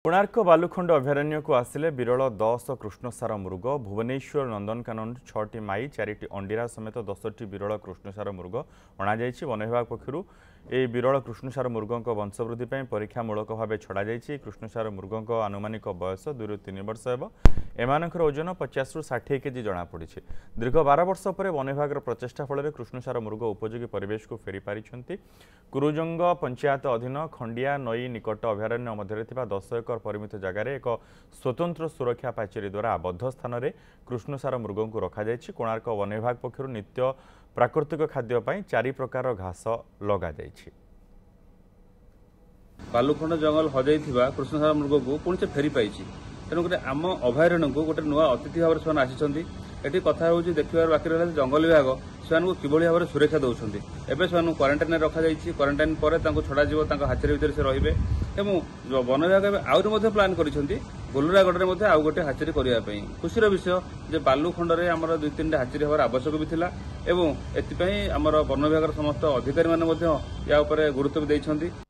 कोणार्क बालुखंड अभयारण्य को आसिले विरल 10 कृष्णसार मृग। भुवनेश्वर नंदनकानन 6टी माई 4टी अंडीरा समेत 10टी विरल कृष्णसार मृग अणाई। वन विभाग पक्षर ए विरल कृष्णसार मृगों वंशवृद्धि परीक्षामूलक भाव छड़ा जाइए। कृष्णसार मृगों आनुमानिक बयस 2 ରୁ 3 वर्ष हेब। एमानकर ओजन 50 ରୁ 60 केजी जमापड़ी। दीर्घ 12 वर्ष पर वन विभाग प्रचेषा फल कृष्णसार मृग उपयोगी परिवेश को फेरी पारि। कुरुजंग पंचायत अधीन खंडिया नई निकट अभयारण्य मध्य 10 एकर परिमित जगार एक स्वतंत्र सुरक्षा पाचेरी द्वारा आबद्ध स्थान में कृष्णसार मृगों को रखा। कोणार्क वन विभाग पक्षर नित्य प्राकृतिक खाद्यपाई 4 प्रकार घास लगा। बालुखंड जंगल हजाई कृष्णसार मृग को पुणी से फेरी पाई। तेणुक आम अभयारण्य को गोटे नुआ अतिथि भाव से आसी। एटी कथा हो देखा बाकी रहा जंगल विभाग से कि भाव सुरक्षा दौरान एवं क्वारंटाइन रखा। क्वारंटाइन पर छड़ा हाचरी भितर से रे। वन विभाग आहरी प्लां कर गोलुरागढ़ में आउ गोटे हाचरी करने। खुशीर विषय जे बालुखंड में आम 2-3 हाचरी हमार आवश्यक भी था। एवं एपाई आम वन विभाग समस्त अधिकारी या गुरुत्व भी देते।